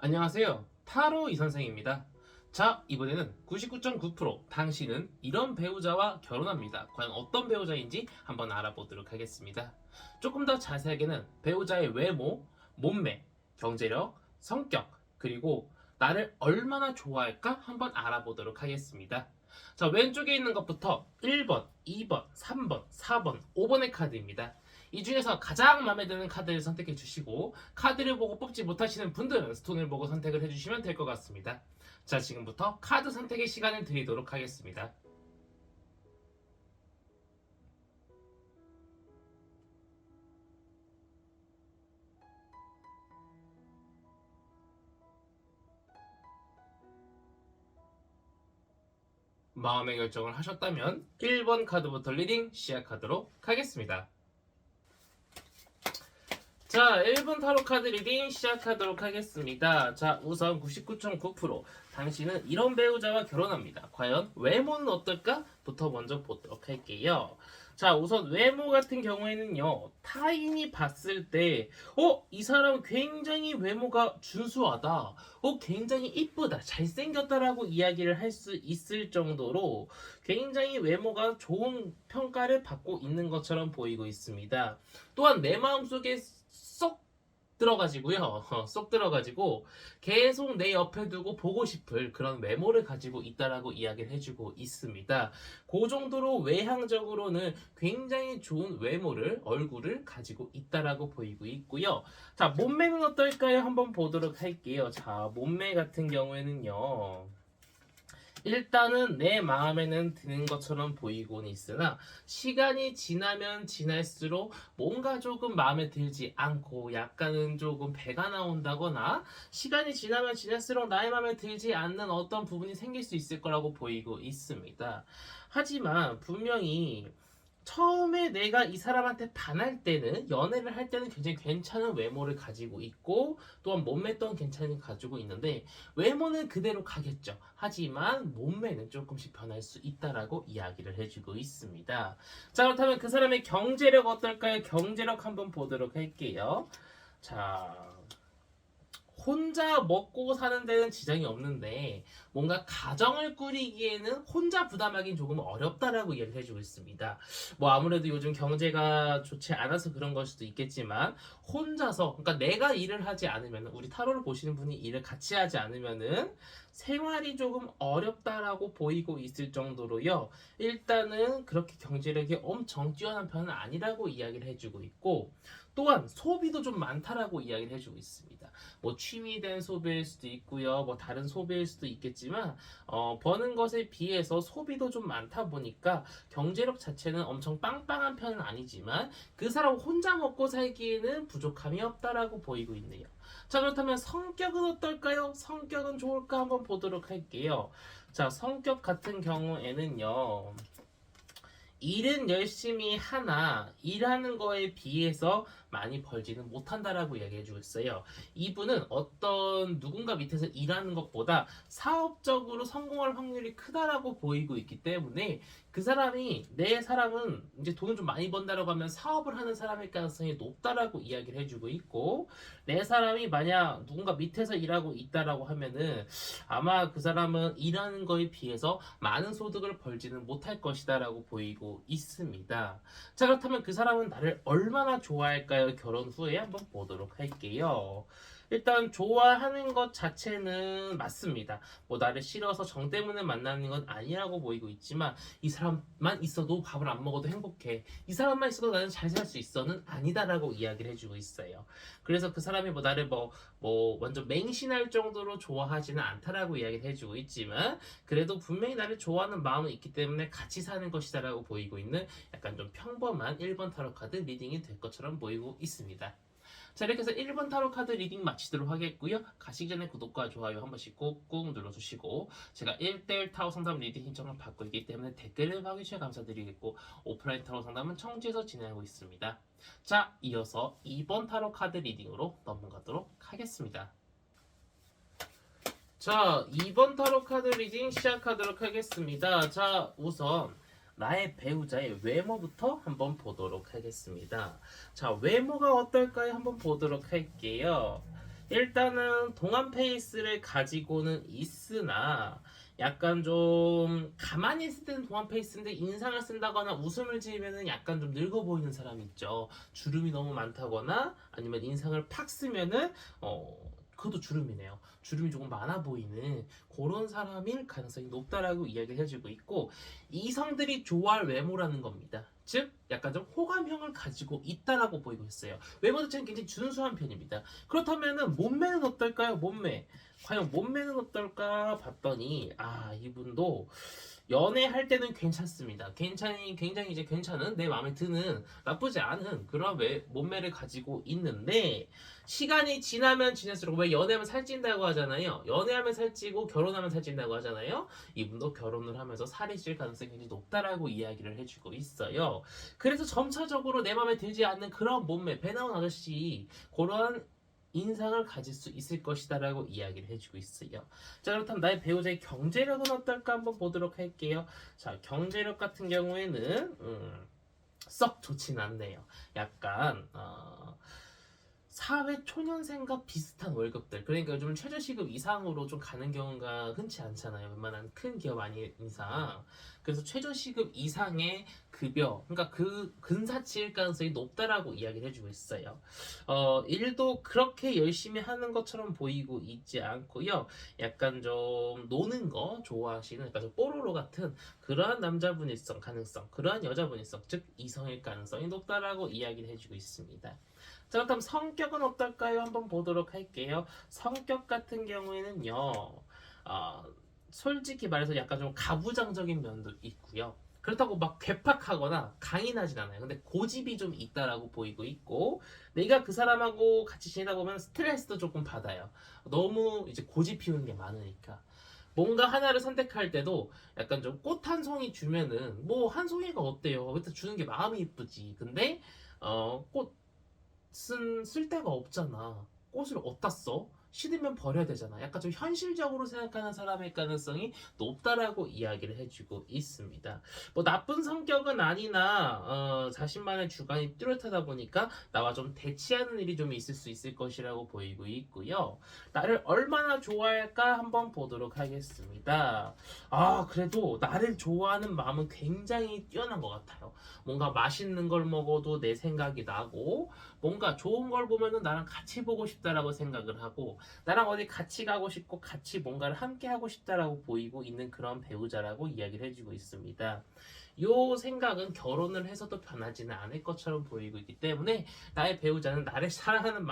안녕하세요. 타로 이선생입니다. 자, 이번에는 99.9% 당신은 이런 배우자와 결혼합니다. 과연 어떤 배우자인지 한번 알아보도록 하겠습니다. 조금 더 자세하게는 배우자의 외모, 몸매, 경제력, 성격, 그리고 나를 얼마나 좋아할까 한번 알아보도록 하겠습니다. 자, 왼쪽에 있는 것부터 1번, 2번, 3번, 4번, 5번의 카드입니다. 이 중에서 가장 마음에 드는 카드를 선택해 주시고 카드를 보고 뽑지 못하시는 분들은 스톤을 보고 선택을 해주시면 될 것 같습니다. 자, 지금부터 카드 선택의 시간을 드리도록 하겠습니다. 마음의 결정을 하셨다면 1번 카드부터 리딩 시작하도록 하겠습니다. 자, 1번 타로 카드 리딩 시작하도록 하겠습니다. 자, 우선 99.9% 당신은 이런 배우자와 결혼합니다. 과연 외모는 어떨까? 부터 먼저 보도록 할게요. 자, 우선 외모 같은 경우에는요, 타인이 봤을 때, 이 사람 굉장히 외모가 준수하다. 굉장히 이쁘다. 잘생겼다라고 이야기를 할 수 있을 정도로 굉장히 외모가 좋은 평가를 받고 있는 것처럼 보이고 있습니다. 또한 내 마음속에 쏙 들어가지고요. 쏙 들어가지고 계속 내 옆에 두고 보고 싶을 그런 외모를 가지고 있다라고 이야기를 해주고 있습니다. 그 정도로 외향적으로는 굉장히 좋은 외모를, 얼굴을 가지고 있다라고 보이고 있고요. 자, 몸매는 어떨까요? 한번 보도록 할게요. 자, 몸매 같은 경우에는요. 일단은 내 마음에는 드는 것처럼 보이고는 있으나 시간이 지나면 지날수록 뭔가 조금 마음에 들지 않고 약간은 조금 배가 나온다거나 시간이 지나면 지날수록 나의 마음에 들지 않는 어떤 부분이 생길 수 있을 거라고 보이고 있습니다. 하지만 분명히 처음에 내가 이 사람한테 반할 때는 연애를 할 때는 굉장히 괜찮은 외모를 가지고 있고 또한 몸매 또한 괜찮은 가지고 있는데 외모는 그대로 가겠죠. 하지만 몸매는 조금씩 변할 수 있다라고 이야기를 해주고 있습니다. 자, 그렇다면 그 사람의 경제력 어떨까요? 경제력 한번 보도록 할게요. 자, 혼자 먹고 사는 데는 지장이 없는데 뭔가 가정을 꾸리기에는 혼자 부담하기는 조금 어렵다라고 이야기를 해주고 있습니다. 뭐 아무래도 요즘 경제가 좋지 않아서 그런 걸 수도 있겠지만 혼자서 그러니까 내가 일을 하지 않으면 우리 타로를 보시는 분이 일을 같이 하지 않으면은 생활이 조금 어렵다라고 보이고 있을 정도로요. 일단은 그렇게 경제력이 엄청 뛰어난 편은 아니라고 이야기를 해주고 있고 또한 소비도 좀 많다라고 이야기를 해주고 있습니다. 뭐 취미된 소비일 수도 있고요. 뭐 다른 소비일 수도 있겠지만 버는 것에 비해서 소비도 좀 많다 보니까 경제력 자체는 엄청 빵빵한 편은 아니지만 그 사람 혼자 먹고 살기에는 부족함이 없다라고 보이고 있네요. 자, 그렇다면 성격은 어떨까요? 성격은 좋을까 한번 보도록 할게요. 자, 성격 같은 경우에는요. 일은 열심히 하나 일하는 거에 비해서 많이 벌지는 못한다라고 이야기해주고 있어요. 이분은 어떤 누군가 밑에서 일하는 것보다 사업적으로 성공할 확률이 크다라고 보이고 있기 때문에 그 사람이 내 사람은 이제 돈을 좀 많이 번다라고 하면 사업을 하는 사람일 가능성이 높다라고 이야기를 해주고 있고 내 사람이 만약 누군가 밑에서 일하고 있다라고 하면은 아마 그 사람은 일하는 거에 비해서 많은 소득을 벌지는 못할 것이다라고 보이고 있습니다. 자, 그렇다면 그 사람은 나를 얼마나 좋아할까요? 결혼 후에 한번 보도록 할게요. 일단 좋아하는 것 자체는 맞습니다. 뭐 나를 싫어서 정 때문에 만나는 건 아니라고 보이고 있지만 이 사람만 있어도 밥을 안 먹어도 행복해. 이 사람만 있어도 나는 잘 살 수 있어는 아니다라고 이야기를 해주고 있어요. 그래서 그 사람이 뭐 나를 뭐 완전 맹신할 정도로 좋아하지는 않다라고 이야기를 해주고 있지만 그래도 분명히 나를 좋아하는 마음은 있기 때문에 같이 사는 것이다라고 보이고 있는 약간 좀 평범한 1번 타로 카드 리딩이 될 것처럼 보이고 있습니다. 자, 이렇게 해서 1번 타로 카드 리딩 마치도록 하겠고요. 가시기 전에 구독과 좋아요 한 번씩 꾹꾹 눌러주시고 제가 1대1 타로 상담 리딩 신청을 받고 있기 때문에 댓글을 봐주셔서 감사드리겠고 오프라인 타로 상담은 청주에서 진행하고 있습니다. 자, 이어서 2번 타로 카드 리딩으로 넘어가도록 하겠습니다. 자, 2번 타로 카드 리딩 시작하도록 하겠습니다. 자, 우선 나의 배우자의 외모부터 한번 보도록 하겠습니다. 자, 외모가 어떨까요? 한번 보도록 할게요. 일단은 동안 페이스를 가지고는 있으나 약간 좀 가만히 있을 때는 동안 페이스인데 인상을 쓴다거나 웃음을 지으면은 약간 좀 늙어 보이는 사람이 있죠. 주름이 너무 많다거나 아니면 인상을 팍 쓰면은 그것도 주름이네요. 주름이 조금 많아 보이는 그런 사람일 가능성이 높다라고 이야기를 해주고 있고 이성들이 좋아할 외모라는 겁니다. 즉 약간 좀 호감형을 가지고 있다라고 보이고 있어요. 외모 자체는 굉장히 준수한 편입니다. 그렇다면은 몸매는 어떨까요? 몸매. 과연 몸매는 어떨까 봤더니 이분도 연애할 때는 괜찮습니다. 굉장히 이제 괜찮은 내 마음에 드는 나쁘지 않은 그런 몸매를 가지고 있는데 시간이 지나면 지날수록 왜 연애하면 살찐다고 하잖아요. 연애하면 살찌고 결혼하면 살찐다고 하잖아요. 이분도 결혼을 하면서 살이 찔 가능성이 굉장히 높다라고 이야기를 해주고 있어요. 그래서 점차적으로 내 마음에 들지 않는 그런 몸매 배 나온 아저씨 그런 인상을 가질 수 있을 것이다라고 이야기를 해주고 있어요. 자 그렇다면 나의 배우자의 경제력은 어떨까 한번 보도록 할게요. 자 경제력 같은 경우에는 썩 좋진 않네요. 약간 사회 초년생과 비슷한 월급들 그러니까 요즘 최저시급 이상으로 좀 가는 경우가 흔치 않잖아요. 웬만한 큰 기업 아닌 이상. 그래서 최저시급 이상의 급여 그러니까 그 근사치일 가능성이 높다라고 이야기를 해주고 있어요. 일도 그렇게 열심히 하는 것처럼 보이고 있지 않고요. 약간 좀 노는 거 좋아하시는 약간 좀 뽀로로 같은 그러한 남자분일성 가능성 그러한 여자분일성 즉 이성일 가능성이 높다라고 이야기를 해주고 있습니다. 자, 그럼 성격은 어떨까요? 한번 보도록 할게요. 성격 같은 경우에는요, 솔직히 말해서 약간 좀 가부장적인 면도 있고요. 그렇다고 막 괴팍하거나 강인하진 않아요. 근데 고집이 좀 있다라고 보이고 있고, 내가 그 사람하고 같이 지내다 보면 스트레스도 조금 받아요. 너무 이제 고집 피우는 게 많으니까. 뭔가 하나를 선택할 때도 약간 좀 꽃 한 송이 주면은 뭐 한 송이가 어때요? 일단 주는 게 마음이 이쁘지. 근데 꽃은 쓸 데가 없잖아. 꽃을 어디다 써? 시들면 버려야 되잖아. 약간 좀 현실적으로 생각하는 사람의 가능성이 높다라고 이야기를 해주고 있습니다. 뭐 나쁜 성격은 아니나 자신만의 주관이 뚜렷하다 보니까 나와 좀 대치하는 일이 좀 있을 수 있을 것이라고 보이고 있고요. 나를 얼마나 좋아할까 한번 보도록 하겠습니다. 그래도 나를 좋아하는 마음은 굉장히 뛰어난 것 같아요. 뭔가 맛있는 걸 먹어도 내 생각이 나고 뭔가 좋은 걸 보면은 나랑 같이 보고 싶다라고 생각을 하고 나랑 어디 같이 가고 싶고 같이 뭔가를 함께 하고 싶다라고 보이고 있는 그런 배우자라고 이야기를 해주고 있습니다. 요 생각은 결혼을 해서도 변하지는 않을 것처럼 보이고 있기 때문에 나의 배우자는 나를 사랑하는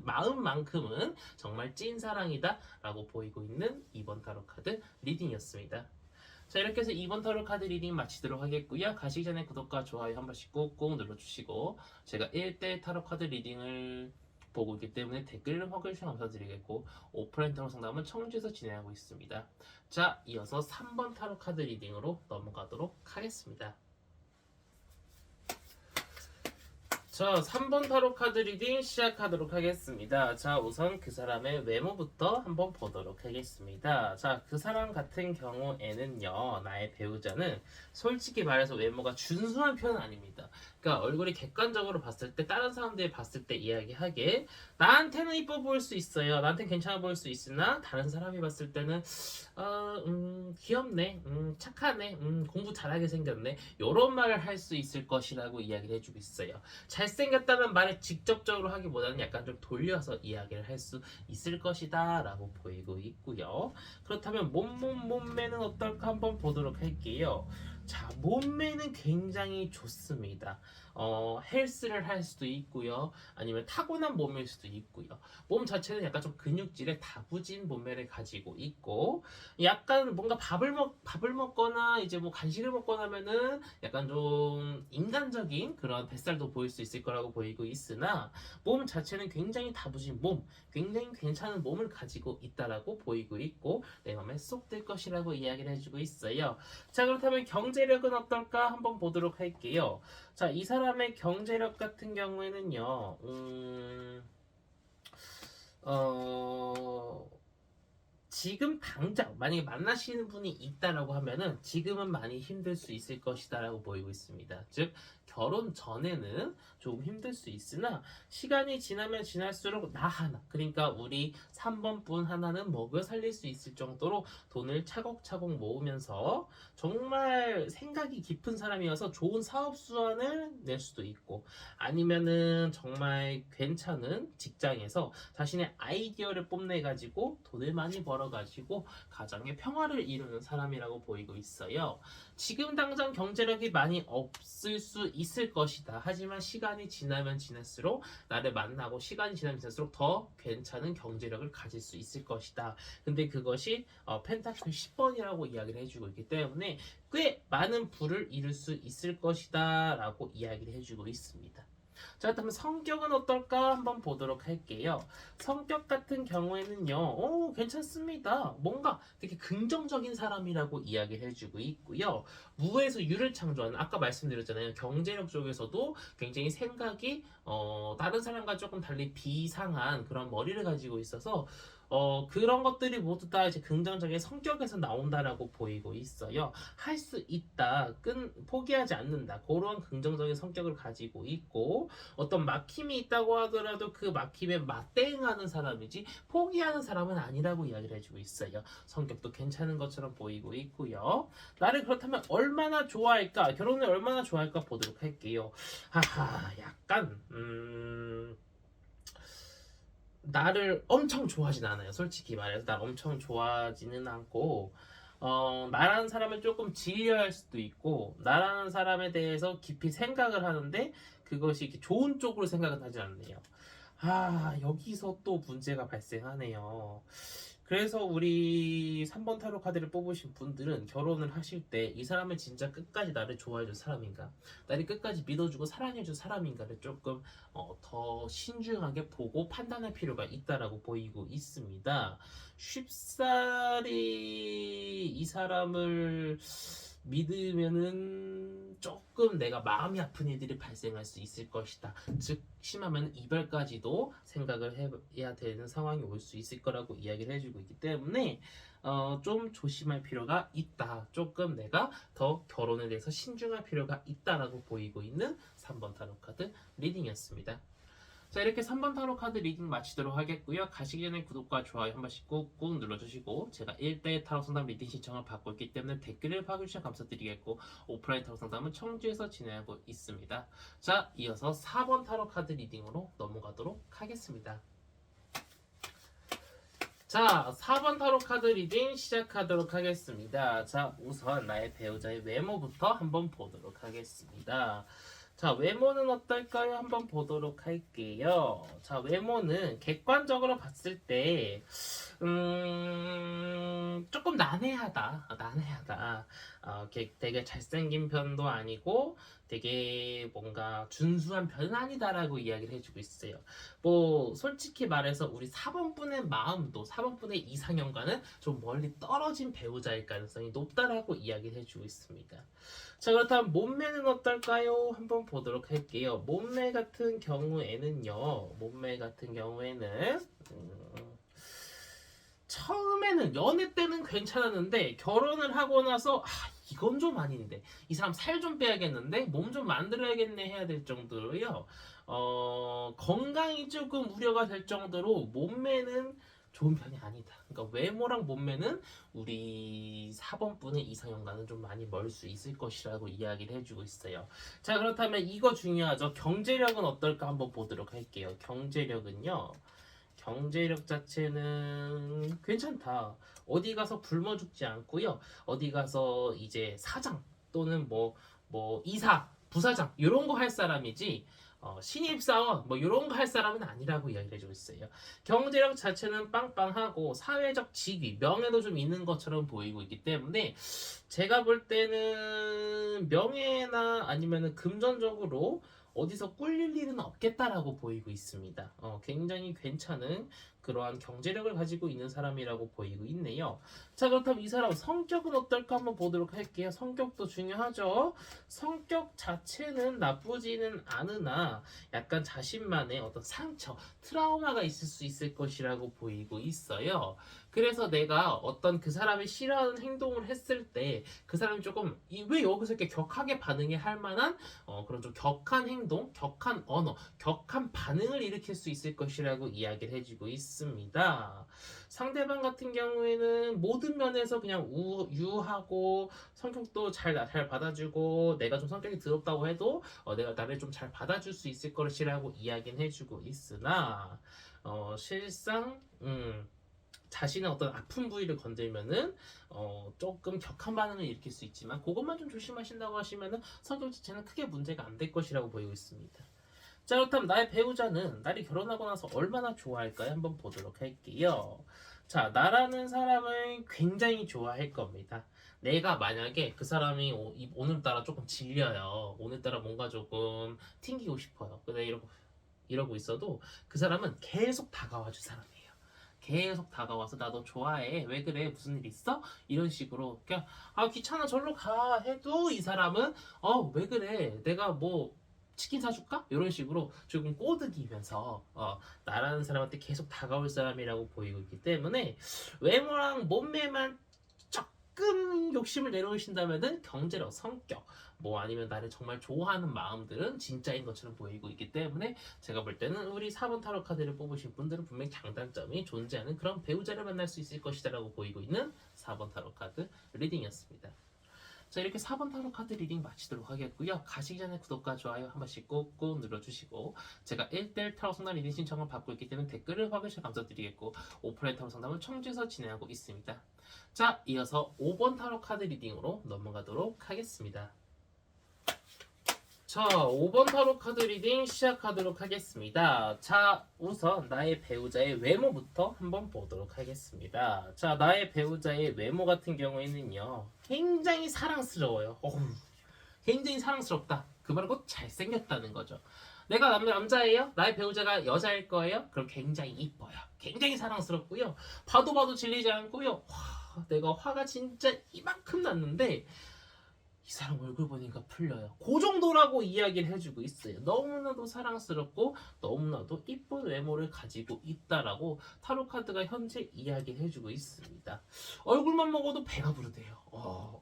마음만큼은 정말 찐사랑이다라고 보이고 있는 이번 타로 카드 리딩이었습니다. 자 이렇게 해서 이번 타로 카드 리딩 마치도록 하겠고요. 가시기 전에 구독과 좋아요 한 번씩 꾹꾹 눌러주시고 제가 1대 타로 카드 리딩을 보고 있기 때문에 댓글 확인해주셔서 감사드리겠고 오프라인 타로 상담은 청주에서 진행하고 있습니다. 자 이어서 3번 타로 카드 리딩으로 넘어가도록 하겠습니다. 자, 3번 타로 카드 리딩 시작하도록 하겠습니다. 자, 우선 그 사람의 외모부터 한번 보도록 하겠습니다. 자, 그 사람 같은 경우에는요, 나의 배우자는 솔직히 말해서 외모가 준수한 편은 아닙니다. 그러니까 얼굴이 객관적으로 봤을 때, 다른 사람들이 봤을 때 이야기하기에 나한테는 이뻐 보일 수 있어요. 나한테는 괜찮아 보일 수 있으나 다른 사람이 봤을 때는 귀엽네, 착하네, 공부 잘하게 생겼네. 이런 말을 할 수 있을 것이라고 이야기를 해주고 있어요. 잘생겼다는 말을 직접적으로 하기보다는 약간 좀 돌려서 이야기를 할 수 있을 것이다 라고 보이고 있고요. 그렇다면 몸매는 어떨까 한번 보도록 할게요. 자, 몸매는 굉장히 좋습니다. 헬스를 할 수도 있고요. 아니면 타고난 몸일 수도 있고요. 몸 자체는 약간 좀 근육질의 다부진 몸매를 가지고 있고, 약간 뭔가 밥을 먹거나 이제 뭐 간식을 먹거나 하면은 약간 좀 인간적인 그런 뱃살도 보일 수 있을 거라고 보이고 있으나, 몸 자체는 굉장히 다부진 몸, 굉장히 괜찮은 몸을 가지고 있다라고 보이고 있고, 내 마음에 쏙 들 것이라고 이야기를 해주고 있어요. 자, 그렇다면 경제력은 어떨까 한번 보도록 할게요. 자, 이 사람의 경제력 같은 경우에는요, 지금 당장 만약에 만나시는 분이 있다라고 하면은 지금은 많이 힘들 수 있을 것이다라고 보이고 있습니다. 즉 결혼 전에는 조금 힘들 수 있으나 시간이 지나면 지날수록 나 하나, 그러니까 우리 3번 분 하나는 먹여 살릴 수 있을 정도로 돈을 차곡차곡 모으면서 정말 생각이 깊은 사람이어서 좋은 사업 수완을 낼 수도 있고, 아니면은 정말 괜찮은 직장에서 자신의 아이디어를 뽐내가지고 돈을 많이 벌어가지고 가정의 평화를 이루는 사람이라고 보이고 있어요. 지금 당장 경제력이 많이 없을 수 있을 것이다. 하지만 시간이 지나면 지날수록, 나를 만나고 시간이 지나면 지날수록 더 괜찮은 경제력을 가질 수 있을 것이다. 근데 그것이 펜타클 10번이라고 이야기를 해주고 있기 때문에 꽤 많은 부를 이룰 수 있을 것이다 라고 이야기를 해주고 있습니다. 자, 그렇다면 성격은 어떨까 한번 보도록 할게요. 성격 같은 경우에는요, 괜찮습니다. 뭔가 되게 긍정적인 사람이라고 이야기를 해주고 있고요. 무에서 유를 창조하는, 아까 말씀드렸잖아요. 경제력 쪽에서도 굉장히 생각이 다른 사람과 조금 달리 비상한 그런 머리를 가지고 있어서 그런 것들이 모두 다 이제 긍정적인 성격에서 나온다라고 보이고 있어요. 할 수 있다, 포기하지 않는다, 그런 긍정적인 성격을 가지고 있고, 어떤 막힘이 있다고 하더라도 그 막힘에 맞대응하는 사람이지 포기하는 사람은 아니라고 이야기를 해주고 있어요. 성격도 괜찮은 것처럼 보이고 있고요. 나를 그렇다면 얼마나 좋아할까, 결혼을 얼마나 좋아할까 보도록 할게요. 하하, 약간 나를 엄청 좋아하진 않아요. 솔직히 말해서 날 엄청 좋아하지는 않고, 나라는 사람을 조금 질려할 수도 있고, 나라는 사람에 대해서 깊이 생각을 하는데 그것이 이렇게 좋은 쪽으로 생각은 하지 않네요. 여기서 또 문제가 발생하네요. 그래서 우리 3번 타로 카드를 뽑으신 분들은 결혼을 하실 때 이 사람은 진짜 끝까지 나를 좋아해줄 사람인가, 나를 끝까지 믿어주고 사랑해줄 사람인가를 조금 더 신중하게 보고 판단할 필요가 있다라고 보이고 있습니다. 쉽사리 이 사람을 믿으면은 조금 내가 마음이 아픈 일들이 발생할 수 있을 것이다. 즉 심하면 이별까지도 생각을 해야 되는 상황이 올 수 있을 거라고 이야기를 해주고 있기 때문에 좀 조심할 필요가 있다. 조금 내가 더 결혼에 대해서 신중할 필요가 있다라고 보이고 있는 3번 타로 카드 리딩이었습니다. 자, 이렇게 3번 타로 카드 리딩 마치도록 하겠고요. 가시기 전에 구독과 좋아요 한 번씩 꾹꾹 눌러주시고, 제가 1대1 타로 상담 리딩 신청을 받고 있기 때문에 댓글을 박아주시면 감사드리겠고, 오프라인 타로 상담은 청주에서 진행하고 있습니다. 자, 이어서 4번 타로 카드 리딩으로 넘어가도록 하겠습니다. 자, 4번 타로 카드 리딩 시작하도록 하겠습니다. 자, 우선 나의 배우자의 외모부터 한번 보도록 하겠습니다. 자, 외모는 어떨까요? 한번 보도록 할게요. 자, 외모는 객관적으로 봤을 때 조금 난해하다. 되게 잘생긴 편도 아니고 되게 뭔가 준수한 편은 아니다라고 이야기를 해주고 있어요. 뭐 솔직히 말해서 우리 4번분의 마음도 4번분의 이상형과는 좀 멀리 떨어진 배우자일 가능성이 높다라고 이야기를 해주고 있습니다. 자, 그렇다면 몸매는 어떨까요? 한번 보도록 할게요. 몸매 같은 경우에는요, 처음에는 연애 때는 괜찮았는데 결혼을 하고 나서 이건 좀 아닌데, 이 사람 살 좀 빼야겠는데, 몸 좀 만들어야겠네 해야 될 정도로요. 건강이 조금 우려가 될 정도로 몸매는 좋은 편이 아니다. 그러니까 외모랑 몸매는 우리 4번 분의 이상형과는 좀 많이 멀 수 있을 것이라고 이야기를 해주고 있어요. 자, 그렇다면 이거 중요하죠. 경제력은 어떨까 한번 보도록 할게요. 경제력 자체는 괜찮다. 어디 가서 굶어 죽지 않고요. 어디 가서 이제 사장 또는 뭐 이사, 부사장 이런 거 할 사람이지 신입사원 이런 거 할 사람은 아니라고 이야기를 해주고 있어요. 경제력 자체는 빵빵하고 사회적 직위, 명예도 좀 있는 것처럼 보이고 있기 때문에 제가 볼 때는 명예나 아니면은 금전적으로 어디서 꿀릴 일은 없겠다라고 보이고 있습니다. 굉장히 괜찮은 그러한 경제력을 가지고 있는 사람이라고 보이고 있네요. 자, 그렇다면 이 사람 성격은 어떨까 한번 보도록 할게요. 성격도 중요하죠. 성격 자체는 나쁘지는 않으나 약간 자신만의 어떤 상처, 트라우마가 있을 수 있을 것이라고 보이고 있어요. 그래서 내가 어떤 그 사람이 싫어하는 행동을 했을 때 그 사람이 조금 왜 여기서 이렇게 격하게 반응해 할 만한 그런 좀 격한 행동, 격한 언어, 격한 반응을 일으킬 수 있을 것이라고 이야기를 해주고 있습니다. 상대방 같은 경우에는 모든 면에서 그냥 유하고 성격도 잘 받아주고 내가 좀 성격이 더럽다고 해도 내가 나를 좀 잘 받아줄 수 있을 것이라고 이야기는 해주고 있으나 실상 자신의 어떤 아픈 부위를 건들면은 조금 격한 반응을 일으킬 수 있지만 그것만 좀 조심하신다고 하시면은 성격 자체는 크게 문제가 안 될 것이라고 보이고 있습니다. 자, 그렇다면 나의 배우자는 나를 결혼하고 나서 얼마나 좋아할까요? 한번 보도록 할게요. 자, 나라는 사람을 굉장히 좋아할 겁니다. 내가 만약에 그 사람이 오늘따라 조금 질려요. 오늘따라 뭔가 조금 튕기고 싶어요. 근데 이러고 있어도 그 사람은 계속 다가와 줄 사람이에요. 계속 다가와서 나 너 좋아해. 왜 그래? 무슨 일 있어? 이런 식으로 그냥 귀찮아 절로 가 해도 이 사람은 왜 그래? 내가 뭐 치킨 사줄까? 이런 식으로 조금 꼬드기면서 나라는 사람한테 계속 다가올 사람이라고 보이고 있기 때문에 외모랑 몸매만 조금 욕심을 내놓으신다면은 경제력, 성격, 뭐 아니면 나를 정말 좋아하는 마음들은 진짜인 것처럼 보이고 있기 때문에 제가 볼 때는 우리 4번 타로 카드를 뽑으신 분들은 분명히 장단점이 존재하는 그런 배우자를 만날 수 있을 것이다라고 보이고 있는 4번 타로 카드 리딩이었습니다. 자, 이렇게 4번 타로 카드 리딩 마치도록 하겠고요. 가시기 전에 구독과 좋아요 한 번씩 꾹꾹 눌러주시고 제가 1대1 타로 상담 리딩 신청을 받고 있기 때문에 댓글을 확인해 감사드리겠고 오프라인 타로 상담을 청주에서 진행하고 있습니다. 자, 이어서 5번 타로 카드 리딩으로 넘어가도록 하겠습니다. 자, 5번 타로 카드 리딩 시작하도록 하겠습니다. 자, 우선 나의 배우자의 외모부터 한번 보도록 하겠습니다. 자, 나의 배우자의 외모 같은 경우에는요, 굉장히 사랑스러워요. 굉장히 사랑스럽다. 그 말은 곧 잘생겼다는 거죠. 내가 남자예요? 나의 배우자가 여자일 거예요? 그럼 굉장히 이뻐요. 굉장히 사랑스럽고요. 봐도 질리지 않고요. 내가 화가 진짜 이만큼 났는데 이 사람 얼굴 보니까 풀려요. 그 정도라고 이야기를 해주고 있어요. 너무나도 사랑스럽고 너무나도 이쁜 외모를 가지고 있다라고 타로카드가 현재 이야기를 해주고 있습니다. 얼굴만 먹어도 배가 부르대요.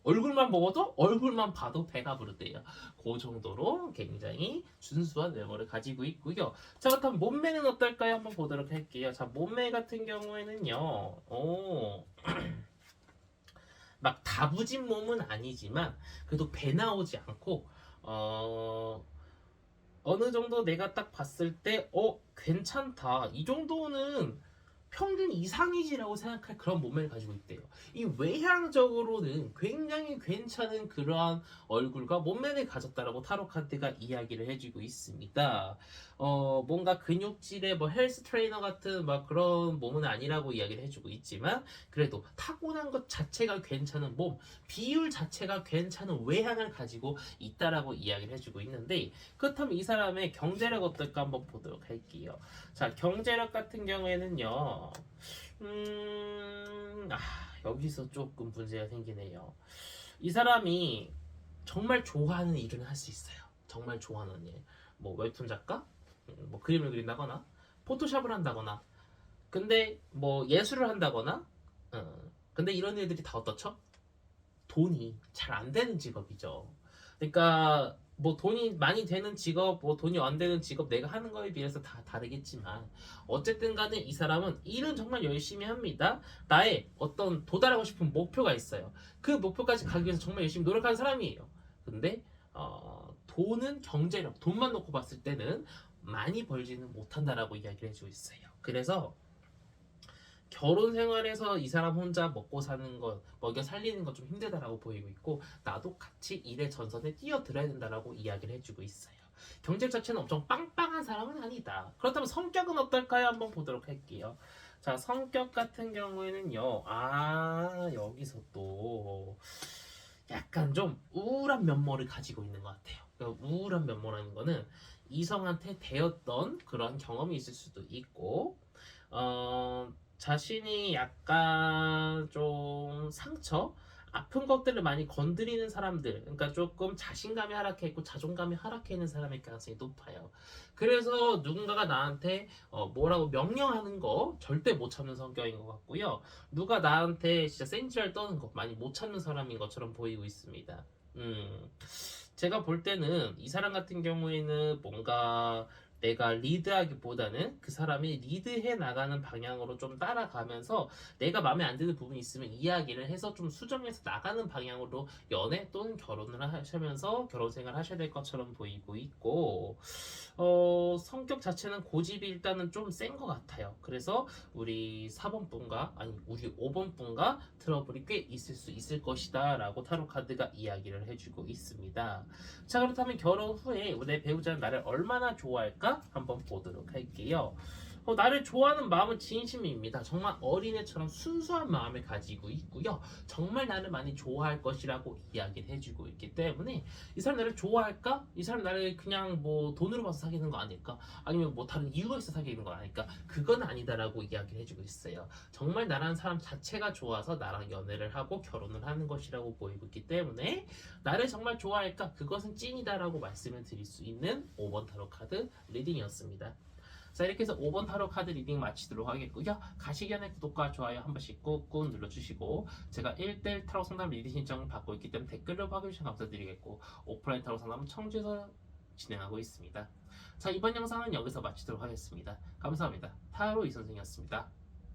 얼굴만 먹어도 얼굴만 봐도 배가 부르대요. 그 정도로 굉장히 준수한 외모를 가지고 있고요. 자, 그렇다면 몸매는 어떨까요? 한번 보도록 할게요. 자, 몸매 같은 경우에는요. 막 다부진 몸은 아니지만 그래도 배 나오지 않고 어느 정도 내가 딱 봤을 때 괜찮다. 이 정도는 평균 이상이지라고 생각할 그런 몸매를 가지고 있대요. 이 외향적으로는 굉장히 괜찮은 그러한 얼굴과 몸매를 가졌다라고 타로 카드가 이야기를 해주고 있습니다. 뭔가 근육질의 뭐 헬스 트레이너 같은 막 그런 몸은 아니라고 이야기를 해주고 있지만 그래도 타고난 것 자체가 괜찮은 몸, 비율 자체가 괜찮은 외향을 가지고 있다라고 이야기를 해주고 있는데 그렇다면 이 사람의 경제력 어떨까 한번 보도록 할게요. 자, 경제력 같은 경우에는요. 여기서 조금 문제가 생기네요. 이 사람이 정말 좋아하는 일을 할 수 있어요. 정말 좋아하는 일. 뭐 웹툰 작가? 뭐 그림을 그린다거나 포토샵을 한다거나 근데 뭐 예술을 한다거나 근데 이런 일들이 다 어떻죠? 돈이 잘 안 되는 직업이죠. 그러니까 뭐 돈이 많이 되는 직업, 뭐 돈이 안 되는 직업 내가 하는 거에 비해서 다 다르겠지만 어쨌든 간에 이 사람은 일은 정말 열심히 합니다. 나의 어떤 도달하고 싶은 목표가 있어요. 그 목표까지 가기 위해서 정말 열심히 노력하는 사람이에요. 근데 돈은 경제력, 돈만 놓고 봤을 때는 많이 벌지는 못한다라고 이야기를 해주고 있어요. 그래서 결혼 생활에서 이 사람 혼자 먹고 사는 것, 먹여 살리는 것 좀 힘들다라고 보이고 있고 나도 같이 일의 전선에 뛰어들어야 된다라고 이야기를 해주고 있어요. 경제 자체는 엄청 빵빵한 사람은 아니다. 그렇다면 성격은 어떨까요? 한번 보도록 할게요. 자, 성격 같은 경우에는요. 여기서 또 약간 좀 우울한 면모를 가지고 있는 것 같아요. 그러니까 우울한 면모라는 거는 이성한테 대었던 그런 경험이 있을 수도 있고 자신이 약간 좀 상처, 아픈 것들을 많이 건드리는 사람들, 그러니까 조금 자신감이 하락해 있고 자존감이 하락해 있는 사람일 가능성이 높아요. 그래서 누군가가 나한테 뭐라고 명령하는 거 절대 못 참는 성격인 것 같고요. 누가 나한테 진짜 센지랄 떠는 거 많이 못 참는 사람인 것처럼 보이고 있습니다. 제가 볼 때는 이 사람 같은 경우에는 뭔가 내가 리드하기보다는 그 사람이 리드해 나가는 방향으로 좀 따라가면서 내가 마음에 안 드는 부분이 있으면 이야기를 해서 좀 수정해서 나가는 방향으로 연애 또는 결혼을 하시면서 결혼 생활 하셔야 될 것처럼 보이고 있고, 성격 자체는 고집이 일단은 좀 센 것 같아요. 그래서 우리 4번 분과 아니 우리 5번 분과 트러블이 꽤 있을 수 있을 것이다 라고 타로 카드가 이야기를 해주고 있습니다. 자, 그렇다면 결혼 후에 내 배우자는 나를 얼마나 좋아할까 한번 보도록 할게요. 나를 좋아하는 마음은 진심입니다. 정말 어린애처럼 순수한 마음을 가지고 있고요. 정말 나를 많이 좋아할 것이라고 이야기를 해주고 있기 때문에 이 사람 나를 좋아할까? 이 사람 나를 그냥 뭐 돈으로 봐서 사귀는 거 아닐까? 아니면 뭐 다른 이유가 있어 사귀는 거 아닐까? 그건 아니다라고 이야기를 해주고 있어요. 정말 나라는 사람 자체가 좋아서 나랑 연애를 하고 결혼을 하는 것이라고 보이고 있기 때문에 나를 정말 좋아할까? 그것은 찐이다라고 말씀을 드릴 수 있는 5번 타로 카드 리딩이었습니다. 자, 이렇게 해서 5번 타로 카드 리딩 마치도록 하겠고요. 가시기 전에 구독과 좋아요 한 번씩 꾹꾹 눌러주시고, 제가 1대1 타로 상담 리딩 신청을 받고 있기 때문에 댓글로 확인해주시면 감사드리겠고, 오프라인 타로 상담은 청주에서 진행하고 있습니다. 자, 이번 영상은 여기서 마치도록 하겠습니다. 감사합니다. 타로 이선생이었습니다.